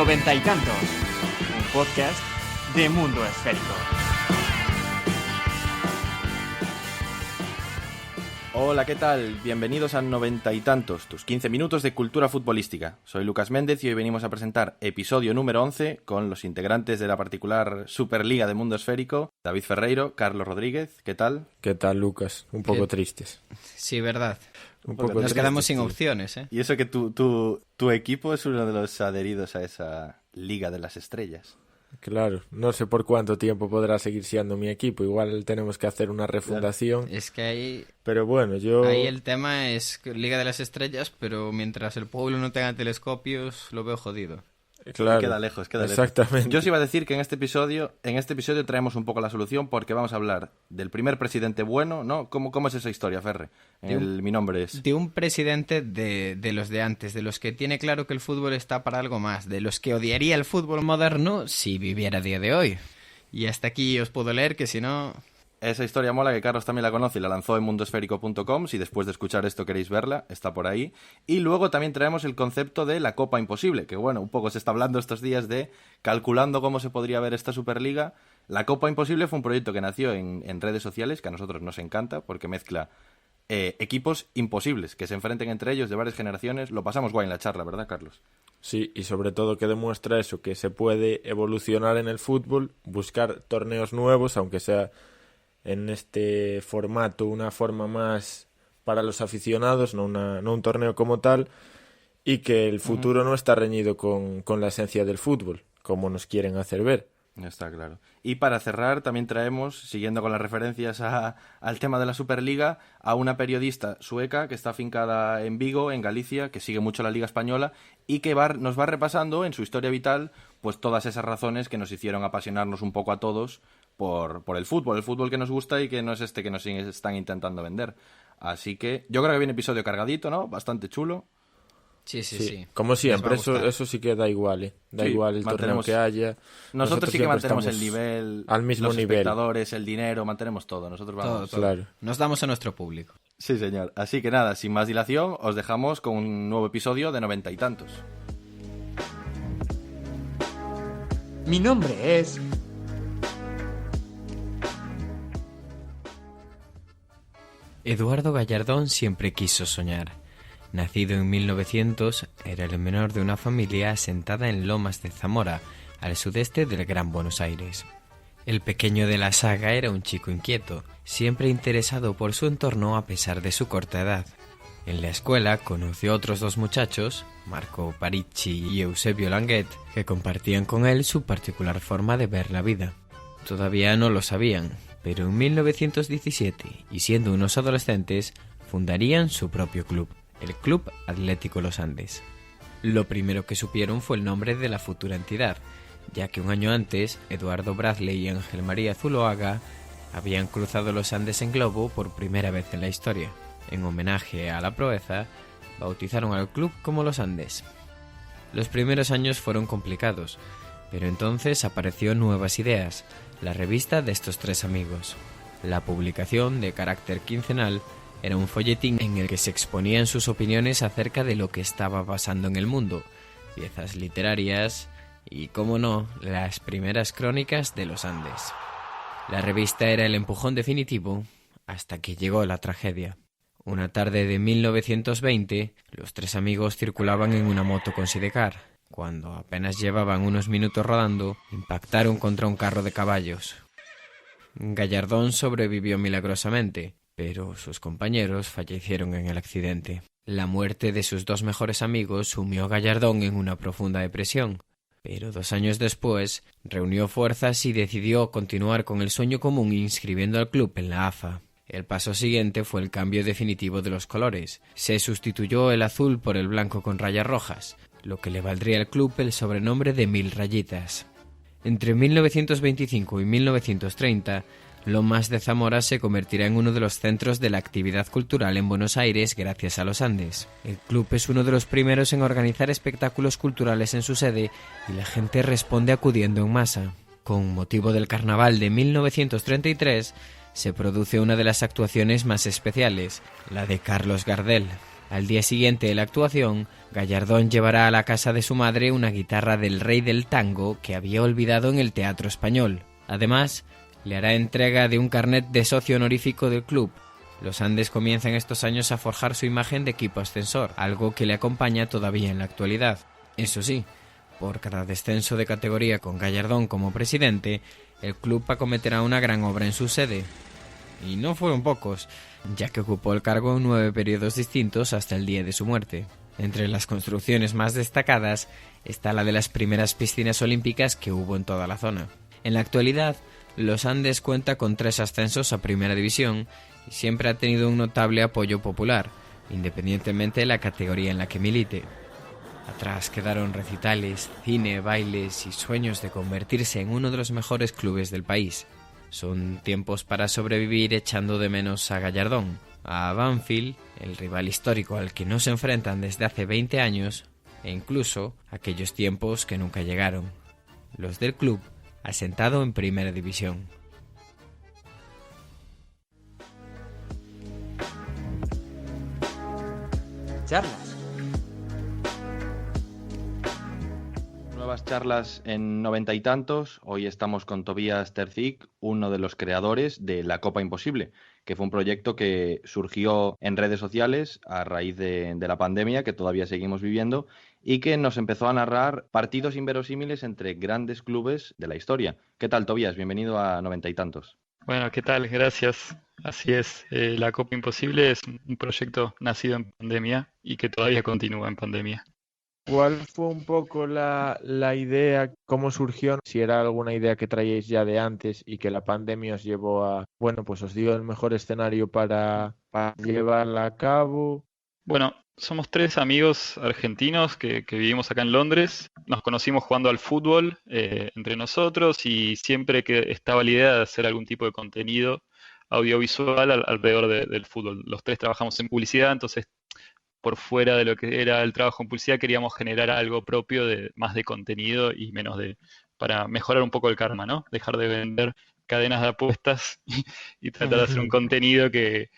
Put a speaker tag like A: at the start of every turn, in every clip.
A: Noventa y Tantos, un podcast de Mundo Esférico.
B: Hola, ¿qué tal? Bienvenidos a Noventa y Tantos, tus 15 minutos de cultura futbolística. Soy Lucas Méndez y hoy venimos a presentar episodio número 11 con los integrantes de la particular Superliga de Mundo Esférico, David Ferreiro, Carlos Rodríguez. ¿Qué tal?
C: ¿Qué tal, Lucas? Un poco tristes.
D: Sí, verdad.
C: Un poco
D: Nos
C: tristes,
D: quedamos sin
C: tío.
D: opciones, ¿eh?
B: Y eso que tu equipo es uno de los adheridos a esa Liga de las Estrellas.
C: Claro, no sé por cuánto tiempo podrá seguir siendo mi equipo. Igual tenemos que hacer una refundación.
D: Es que ahí
C: Pero bueno,
D: ahí el tema es que Liga de las Estrellas, pero mientras el pueblo no tenga telescopios, lo veo jodido.
C: Claro,
B: Queda lejos.
C: exactamente.
B: Yo os iba a decir que en este episodio traemos un poco la solución porque vamos a hablar del primer presidente bueno, ¿no? ¿Cómo es esa historia, Ferre? Mi nombre es...
D: De un presidente de los de antes, de los que tiene claro que el fútbol está para algo más, de los que odiaría el fútbol moderno si viviera a día de hoy. Y hasta aquí os puedo leer, que si no...
B: Esa historia mola, que Carlos también la conoce y la lanzó en mundosférico.com. Si después de escuchar esto queréis verla, está por ahí. Y luego también traemos el concepto de la Copa Imposible, que bueno, un poco se está hablando estos días de calculando cómo se podría ver esta Superliga. La Copa Imposible fue un proyecto que nació en redes sociales, que a nosotros nos encanta, porque mezcla equipos imposibles, que se enfrenten entre ellos de varias generaciones. Lo pasamos guay en la charla, ¿verdad, Carlos?
C: Sí, y sobre todo que demuestra eso, que se puede evolucionar en el fútbol, buscar torneos nuevos, aunque sea en este formato, una forma más para los aficionados, no un torneo como tal, y que el futuro no está reñido con la esencia del fútbol, como nos quieren hacer ver.
B: Está claro. Y para cerrar también traemos, siguiendo con las referencias al tema de la Superliga, a una periodista sueca que está afincada en Vigo, en Galicia, que sigue mucho la Liga Española y que nos va repasando en su historia vital pues todas esas razones que nos hicieron apasionarnos un poco a todos por el fútbol que nos gusta y que no es este que nos están intentando vender. Así que yo creo que viene episodio cargadito, ¿no? Bastante chulo.
D: Sí.
C: Como siempre,
D: Nos va a gustar.
C: eso sí que da igual, ¿eh? Da
B: Sí,
C: igual el torneo que haya.
B: Nosotros sí que
C: siempre
B: mantenemos el
C: estamos
B: nivel,
C: al mismo
B: los
C: nivel.
B: espectadores, el dinero, mantenemos todo. Nosotros vamos.
D: Todo.
C: Claro.
D: Nos damos a nuestro público.
B: Sí, señor. Así que nada, sin más dilación, os dejamos con un nuevo episodio de Noventa y Tantos.
A: Mi nombre es...
D: Eduardo Gallardón siempre quiso soñar. Nacido en 1900, era el menor de una familia asentada en Lomas de Zamora, al sudeste del Gran Buenos Aires. El pequeño de la saga era un chico inquieto, siempre interesado por su entorno a pesar de su corta edad. En la escuela conoció a otros dos muchachos, Marco Paricci y Eusebio Languet, que compartían con él su particular forma de ver la vida. Todavía no lo sabían, pero en 1917, y siendo unos adolescentes, fundarían su propio club, el Club Atlético Los Andes. Lo primero que supieron fue el nombre de la futura entidad, ya que un año antes, Eduardo Bradley y Ángel María Zuloaga habían cruzado los Andes en globo por primera vez en la historia. En homenaje a la proeza, bautizaron al club como Los Andes. Los primeros años fueron complicados, pero entonces apareció Nuevas Ideas, la revista de estos tres amigos. La publicación, de carácter quincenal, era un folletín en el que se exponían sus opiniones acerca de lo que estaba pasando en el mundo, piezas literarias y, cómo no, las primeras crónicas de los Andes. La revista era el empujón definitivo hasta que llegó la tragedia. Una tarde de 1920, los tres amigos circulaban en una moto con sidecar. Cuando apenas llevaban unos minutos rodando, impactaron contra un carro de caballos. Gallardón sobrevivió milagrosamente, pero sus compañeros fallecieron en el accidente. La muerte de sus dos mejores amigos sumió a Gallardón en una profunda depresión, pero 2 años después reunió fuerzas y decidió continuar con el sueño común inscribiendo al club en la AFA. El paso siguiente fue el cambio definitivo de los colores. Se sustituyó el azul por el blanco con rayas rojas, lo que le valdría al club el sobrenombre de 1000 rayitas. Entre 1925 y 1930, Lomas de Zamora se convertirá en uno de los centros de la actividad cultural en Buenos Aires gracias a los Andes. El club es uno de los primeros en organizar espectáculos culturales en su sede y la gente responde acudiendo en masa. Con motivo del carnaval de 1933, se produce una de las actuaciones más especiales, la de Carlos Gardel. Al día siguiente de la actuación, Gallardón llevará a la casa de su madre una guitarra del rey del tango que había olvidado en el Teatro Español. Además, le hará entrega de un carnet de socio honorífico del club. Los Andes comienzan estos años a forjar su imagen de equipo ascensor, algo que le acompaña todavía en la actualidad. Eso sí, por cada descenso de categoría con Gallardón como presidente, el club acometerá una gran obra en su sede. Y no fueron pocos, ya que ocupó el cargo en 9 periodos distintos hasta el día de su muerte. Entre las construcciones más destacadas está la de las primeras piscinas olímpicas que hubo en toda la zona. En la actualidad, Los Andes cuenta con 3 ascensos a Primera División y siempre ha tenido un notable apoyo popular, independientemente de la categoría en la que milite. Atrás quedaron recitales, cine, bailes y sueños de convertirse en uno de los mejores clubes del país. Son tiempos para sobrevivir echando de menos a Gallardón, a Banfield, el rival histórico al que no se enfrentan desde hace 20 años, e incluso aquellos tiempos que nunca llegaron, los del club asentado en Primera División.
A: Charlas.
B: Nuevas charlas en 90 y tantos. Hoy estamos con Tobías Tercik, uno de los creadores de La Copa Imposible, que fue un proyecto que surgió en redes sociales a raíz de la pandemia que todavía seguimos viviendo y que nos empezó a narrar partidos inverosímiles entre grandes clubes de la historia. ¿Qué tal, Tobías? Bienvenido a 90 y tantos.
E: Bueno, ¿qué tal? Gracias. Así es, La Copa Imposible es un proyecto nacido en pandemia y que todavía continúa en pandemia.
C: ¿Cuál fue un poco la idea, cómo surgió? Si era alguna idea que traíais ya de antes y que la pandemia os llevó a, bueno, pues os dio el mejor escenario para llevarla a cabo.
E: Bueno, somos 3 amigos argentinos que vivimos acá en Londres. Nos conocimos jugando al fútbol entre nosotros y siempre que estaba la idea de hacer algún tipo de contenido audiovisual alrededor del fútbol. Los 3 trabajamos en publicidad, entonces por fuera de lo que era el trabajo en publicidad queríamos generar algo propio más de contenido y menos para mejorar un poco el karma, ¿no? Dejar de vender cadenas de apuestas y tratar de hacer un contenido que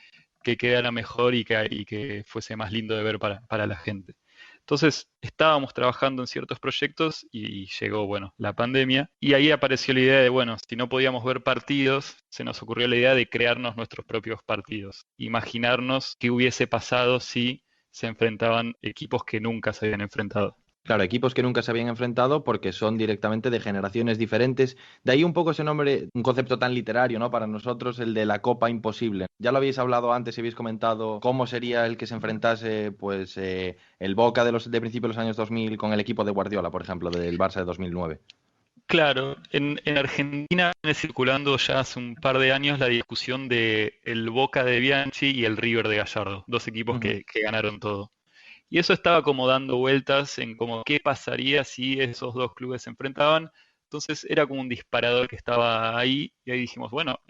E: quedara mejor y que fuese más lindo de ver para la gente. Entonces estábamos trabajando en ciertos proyectos y llegó, bueno, la pandemia y ahí apareció la idea de, bueno, si no podíamos ver partidos, se nos ocurrió la idea de crearnos nuestros propios partidos, imaginarnos qué hubiese pasado si se enfrentaban equipos que nunca se habían enfrentado.
B: Claro, equipos que nunca se habían enfrentado porque son directamente de generaciones diferentes. De ahí un poco ese nombre, un concepto tan literario, ¿no? Para nosotros, el de la Copa Imposible. Ya lo habéis hablado antes y habéis comentado cómo sería el que se enfrentase, pues, el Boca de principios de los años 2000 con el equipo de Guardiola, por ejemplo, del Barça de 2009.
E: Claro, en Argentina viene circulando ya hace un par de años la discusión de el Boca de Bianchi y el River de Gallardo, 2 equipos que ganaron todo. Y eso estaba como dando vueltas en como qué pasaría si esos 2 clubes se enfrentaban. Entonces era como un disparador que estaba ahí y ahí dijimos, bueno,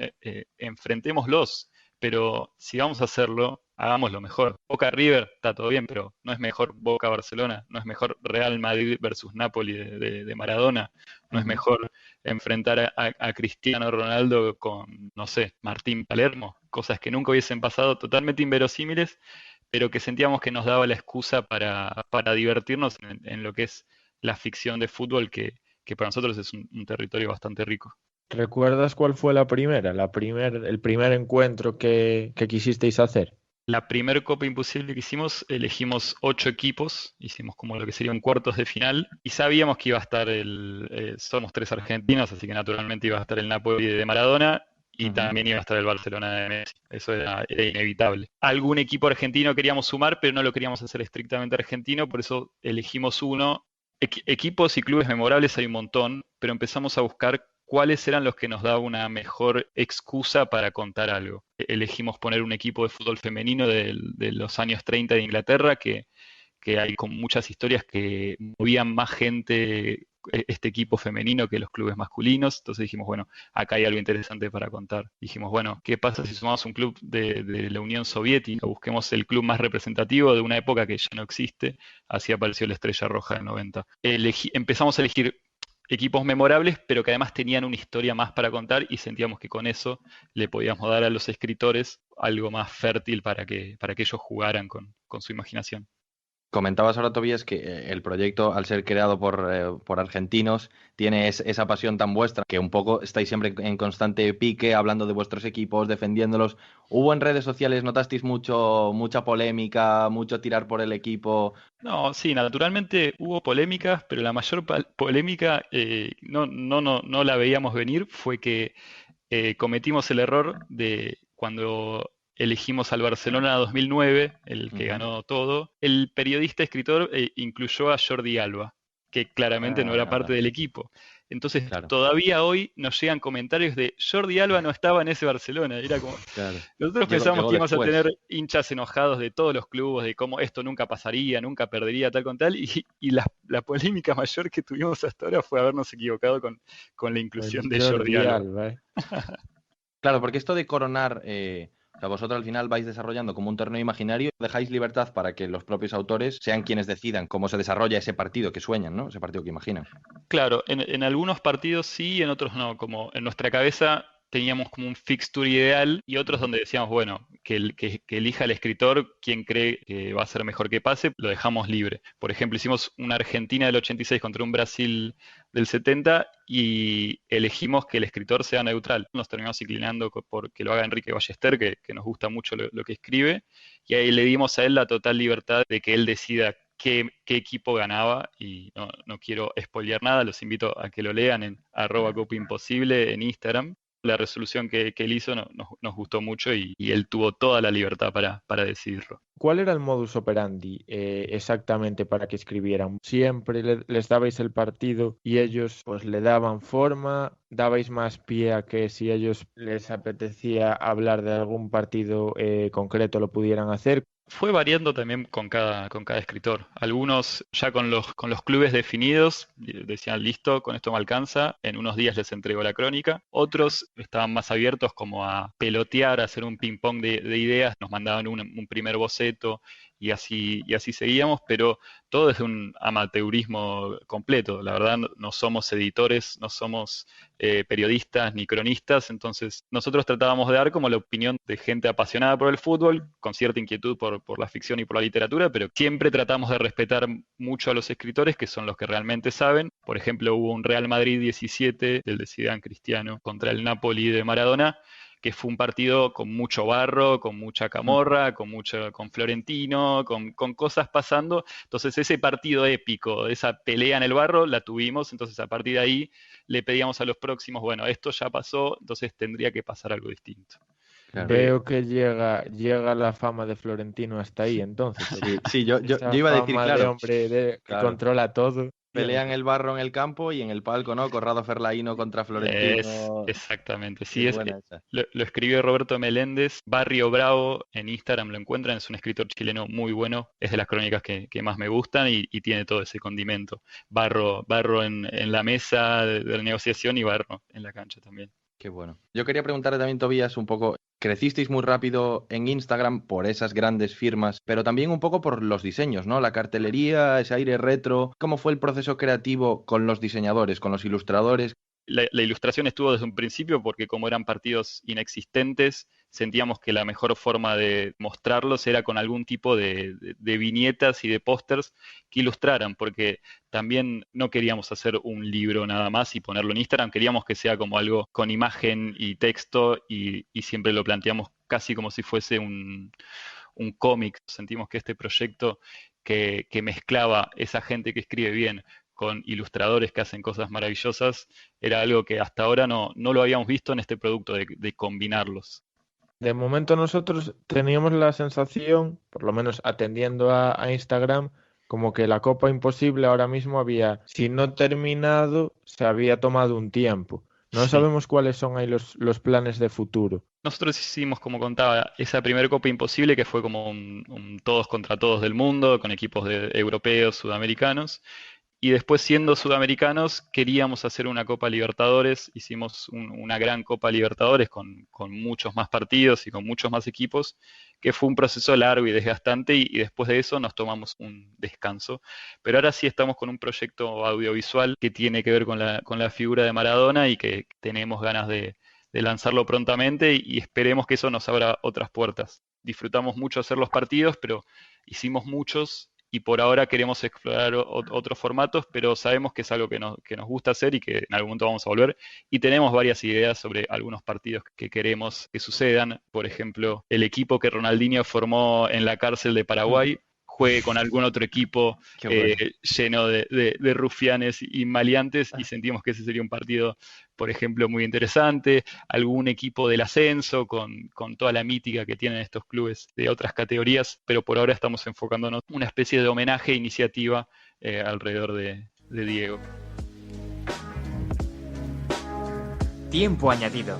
E: enfrentémoslos, pero si vamos a hacerlo, hagámoslo mejor. Boca River está todo bien, pero no es mejor Boca Barcelona, no es mejor Real Madrid versus Napoli de Maradona, no es mejor enfrentar a Cristiano Ronaldo con, no sé, Martín Palermo, cosas que nunca hubiesen pasado, totalmente inverosímiles, pero que sentíamos que nos daba la excusa para divertirnos en lo que es la ficción de fútbol, que para nosotros es un territorio bastante rico.
C: ¿Recuerdas cuál fue el primer encuentro que quisisteis hacer?
E: La primer Copa Imposible que hicimos, elegimos 8 equipos, hicimos como lo que serían cuartos de final, y sabíamos que iba a estar somos 3 argentinos, así que naturalmente iba a estar el Napoli de Maradona, y también iba a estar el Barcelona de Messi. Eso era inevitable. Algún equipo argentino queríamos sumar, pero no lo queríamos hacer estrictamente argentino, por eso elegimos uno. Equipos y clubes memorables hay un montón, pero empezamos a buscar cuáles eran los que nos daban una mejor excusa para contar algo. Elegimos poner un equipo de fútbol femenino de los años 30 de Inglaterra, que hay con muchas historias que movían más gente este equipo femenino que los clubes masculinos. Entonces dijimos, bueno, acá hay algo interesante para contar. Dijimos, bueno, ¿qué pasa si sumamos un club de la Unión Soviética? Busquemos el club más representativo de una época que ya no existe. Así apareció la Estrella Roja del 90. Empezamos a elegir equipos memorables, pero que además tenían una historia más para contar y sentíamos que con eso le podíamos dar a los escritores algo más fértil para que ellos jugaran con su imaginación.
B: Comentabas ahora, Tobías, que el proyecto, al ser creado por argentinos, tiene esa pasión tan vuestra, que un poco estáis siempre en constante pique, hablando de vuestros equipos, defendiéndolos. ¿Hubo en redes sociales, notasteis mucha polémica, mucho tirar por el equipo?
E: No, sí, naturalmente hubo polémicas, pero la mayor polémica no la veíamos venir, fue que cometimos el error de cuando elegimos al Barcelona 2009, el que ganó todo, el periodista escritor incluyó a Jordi Alba, que claramente no era parte del equipo. Entonces,
B: Claro.
E: todavía hoy nos llegan comentarios de Jordi Alba no estaba en ese Barcelona. Era como,
B: Claro.
E: nosotros
B: Llegó
E: pensábamos que íbamos
B: después.
E: a tener hinchas enojados de todos los clubes, de cómo esto nunca pasaría, nunca perdería, tal con tal, y la polémica mayor que tuvimos hasta ahora fue habernos equivocado con la inclusión de Jordi Alba.
B: Claro, porque esto de coronar, o sea, vosotros al final vais desarrollando como un torneo imaginario, dejáis libertad para que los propios autores sean quienes decidan cómo se desarrolla ese partido que sueñan, ¿no? Ese partido que imaginan.
E: Claro, en algunos partidos sí, en otros no. Como en nuestra cabeza teníamos como un fixture ideal y otros donde decíamos, bueno, que elija el escritor quien cree que va a ser mejor que pase, lo dejamos libre. Por ejemplo, hicimos una Argentina del 86 contra un Brasil del 70 y elegimos que el escritor sea neutral. Nos terminamos inclinando por que lo haga Enrique Ballester, que nos gusta mucho lo que escribe, y ahí le dimos a él la total libertad de que él decida qué equipo ganaba, y no quiero spoilear nada, los invito a que lo lean en @copaimposible en Instagram. La resolución que él hizo nos gustó mucho y él tuvo toda la libertad para decidirlo.
C: ¿Cuál era el modus operandi exactamente para que escribieran? ¿Siempre les dabais el partido y ellos pues le daban forma? ¿Dabais más pie a que si ellos les apetecía hablar de algún partido concreto lo pudieran hacer?
E: Fue variando también con cada escritor. Algunos ya con los clubes definidos decían, listo, con esto me alcanza, en unos días les entrego la crónica. Otros estaban más abiertos como a pelotear, a hacer un ping-pong de ideas, nos mandaban un primer boceto y así seguíamos, pero todo desde un amateurismo completo. La verdad, no somos editores, no somos periodistas ni cronistas, entonces nosotros tratábamos de dar como la opinión de gente apasionada por el fútbol, con cierta inquietud por la ficción y por la literatura, pero siempre tratamos de respetar mucho a los escritores, que son los que realmente saben. Por ejemplo, hubo un Real Madrid 17, del de Zidane Cristiano, contra el Napoli de Maradona, que fue un partido con mucho barro, con mucha camorra, con Florentino, con cosas pasando. Entonces ese partido épico, esa pelea en el barro, la tuvimos. Entonces a partir de ahí le pedíamos a los próximos, bueno, esto ya pasó, entonces tendría que pasar algo distinto.
B: Claro.
C: Veo que llega la fama de Florentino hasta ahí, entonces.
B: Sí, yo iba a decir,
C: fama
B: claro.
C: de hombre que
B: Claro.
C: controla todo.
B: Pelean el barro en el campo y en el palco, ¿no? Corrado Ferlaíno contra Florentino.
E: Exactamente,
B: Qué
E: sí,
B: buena esa.
E: lo escribió Roberto Meléndez, Barrio Bravo, en Instagram lo encuentran, es un escritor chileno muy bueno, es de las crónicas que más me gustan y tiene todo ese condimento. Barro en la mesa de la negociación y barro en la cancha también.
B: Qué bueno. Yo quería preguntarle también, Tobías, un poco, crecisteis muy rápido en Instagram por esas grandes firmas, pero también un poco por los diseños, ¿no? La cartelería, ese aire retro. ¿Cómo fue el proceso creativo con los diseñadores, con los ilustradores?
E: La ilustración estuvo desde un principio porque como eran partidos inexistentes, sentíamos que la mejor forma de mostrarlos era con algún tipo de viñetas y de pósters que ilustraran, porque también no queríamos hacer un libro nada más y ponerlo en Instagram, queríamos que sea como algo con imagen y texto y siempre lo planteamos casi como si fuese un cómic. Sentimos que este proyecto que mezclaba esa gente que escribe bien con ilustradores que hacen cosas maravillosas, era algo que hasta ahora no lo habíamos visto en este producto, de combinarlos.
C: De momento nosotros teníamos la sensación, por lo menos atendiendo a Instagram, como que la Copa Imposible ahora mismo había, si no terminado, se había tomado un tiempo. No
E: Sí.
C: sabemos cuáles son ahí los planes de futuro.
E: Nosotros hicimos, como contaba, esa primera Copa Imposible que fue como un todos contra todos del mundo, con equipos europeos, sudamericanos. Y después, siendo sudamericanos, queríamos hacer una Copa Libertadores. Hicimos una gran Copa Libertadores con muchos más partidos y con muchos más equipos, que fue un proceso largo y desgastante, y después de eso nos tomamos un descanso. Pero ahora sí estamos con un proyecto audiovisual que tiene que ver con la figura de Maradona y que tenemos ganas de lanzarlo prontamente, y esperemos que eso nos abra otras puertas. Disfrutamos mucho hacer los partidos, pero hicimos muchos y por ahora queremos explorar otros formatos, pero sabemos que es algo que nos gusta hacer y que en algún momento vamos a volver. Y tenemos varias ideas sobre algunos partidos que queremos que sucedan. Por ejemplo, el equipo que Ronaldinho formó en la cárcel de Paraguay juegue con algún otro equipo lleno de rufianes y maleantes, y sentimos que ese sería un partido, por ejemplo, muy interesante. Algún equipo del ascenso con toda la mítica que tienen estos clubes de otras categorías, pero por ahora estamos enfocándonos en una especie de homenaje e iniciativa alrededor de Diego.
A: Tiempo añadido.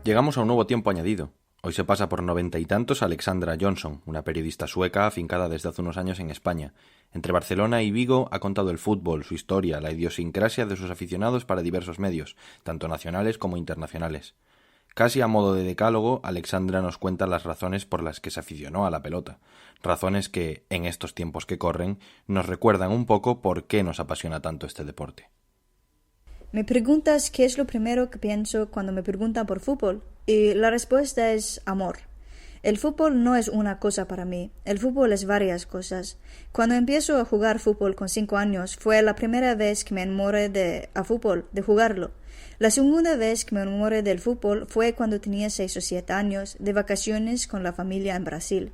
B: Llegamos a un nuevo tiempo añadido. Hoy se pasa por 90 y tantos Alexandra Johnson, una periodista sueca afincada desde hace unos años en España. Entre Barcelona y Vigo ha contado el fútbol, su historia, la idiosincrasia de sus aficionados para diversos medios, tanto nacionales como internacionales. Casi a modo de decálogo, Alexandra nos cuenta las razones por las que se aficionó a la pelota. Razones que, en estos tiempos que corren, nos recuerdan un poco por qué nos apasiona tanto este deporte.
F: Me preguntas qué es lo primero que pienso cuando me preguntan por fútbol, y la respuesta es amor. El fútbol no es una cosa para mí, el fútbol es varias cosas. Cuando empiezo a jugar fútbol con 5 años fue la primera vez que me enamoré de fútbol, de jugarlo. La segunda vez que me enamoré del fútbol fue cuando tenía 6 o 7 años, de vacaciones con la familia en Brasil.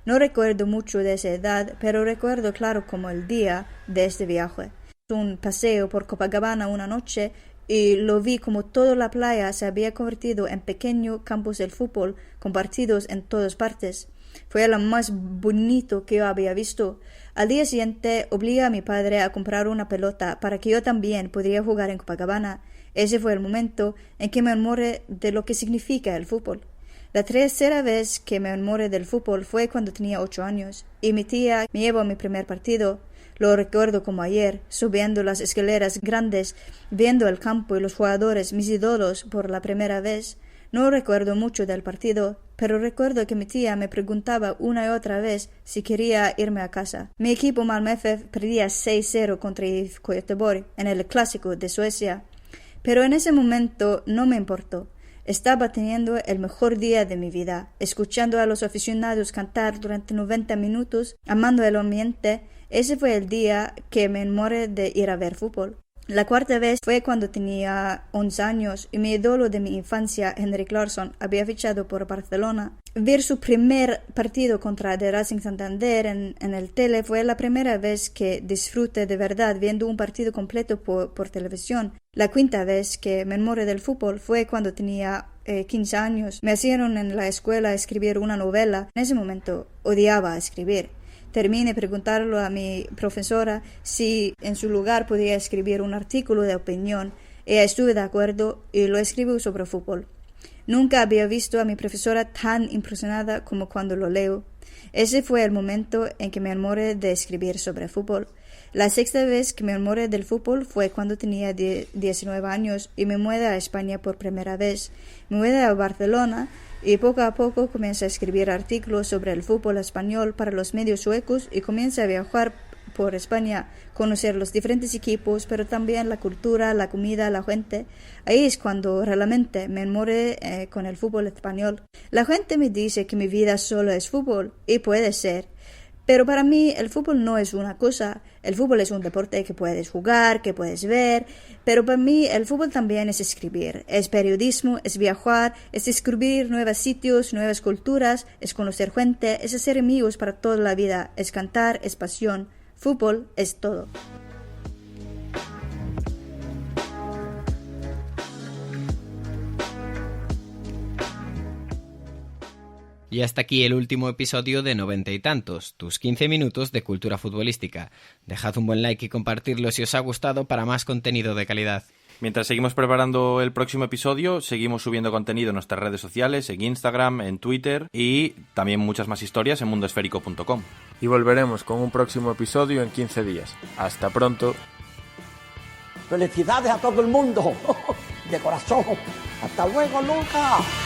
F: No recuerdo mucho de esa edad, pero recuerdo claro como el día de este viaje. Un paseo por Copacabana una noche y lo vi como toda la playa se había convertido en pequeños campos del fútbol con partidos en todas partes. Fue lo más bonito que yo había visto. Al día siguiente obligué a mi padre a comprar una pelota para que yo también pudiera jugar en Copacabana. Ese fue el momento en que me enamoré de lo que significa el fútbol. La tercera vez que me enamoré del fútbol fue cuando tenía 8 años y mi tía me llevó a mi primer partido. Lo recuerdo como ayer, subiendo las escaleras grandes, viendo el campo y los jugadores, mis ídolos, por la primera vez. No recuerdo mucho del partido, pero recuerdo que mi tía me preguntaba una y otra vez si quería irme a casa. Mi equipo Malmö FF perdía 6-0 contra IFK Göteborg en el Clásico de Suecia. Pero en ese momento no me importó. Estaba teniendo el mejor día de mi vida, escuchando a los aficionados cantar durante 90 minutos, amando el ambiente. Ese fue el día que me enamoré de ir a ver fútbol. La cuarta vez fue cuando tenía 11 años y mi ídolo de mi infancia, Henrik Larsson, había fichado por Barcelona. Ver su primer partido contra The Racing Santander en el tele fue la primera vez que disfruté de verdad viendo un partido completo por televisión. La quinta vez que me enamoré del fútbol fue cuando tenía 15 años. Me hicieron en la escuela escribir una novela. En ese momento odiaba escribir. Terminé preguntarlo a mi profesora si en su lugar podía escribir un artículo de opinión. Ella estuvo de acuerdo y lo escribió sobre fútbol. Nunca había visto a mi profesora tan impresionada como cuando lo leo. Ese fue el momento en que me enamoré de escribir sobre fútbol. La sexta vez que me enamoré del fútbol fue cuando tenía 19 años y me mudé a España por primera vez. Me mudé a Barcelona y poco a poco comencé a escribir artículos sobre el fútbol español para los medios suecos y comencé a viajar por España, conocer los diferentes equipos, pero también la cultura, la comida, la gente. Ahí es cuando realmente me enamoré con el fútbol español. La gente me dice que mi vida solo es fútbol, y puede ser. Pero para mí el fútbol no es una cosa. El fútbol es un deporte que puedes jugar, que puedes ver, pero para mí el fútbol también es escribir, es periodismo, es viajar, es descubrir nuevos sitios, nuevas culturas, es conocer gente, es hacer amigos para toda la vida, es cantar, es pasión. Fútbol es todo.
D: Y hasta aquí el último episodio de 90 y tantos, tus 15 minutos de cultura futbolística. Dejad un buen like y compartirlo si os ha gustado para más contenido de calidad.
B: Mientras seguimos preparando el próximo episodio, seguimos subiendo contenido en nuestras redes sociales, en Instagram, en Twitter y también muchas más historias en mundoesférico.com.
C: Y volveremos con un próximo episodio en 15 días. Hasta pronto.
G: Felicidades a todo el mundo, de corazón. Hasta luego, Lucas.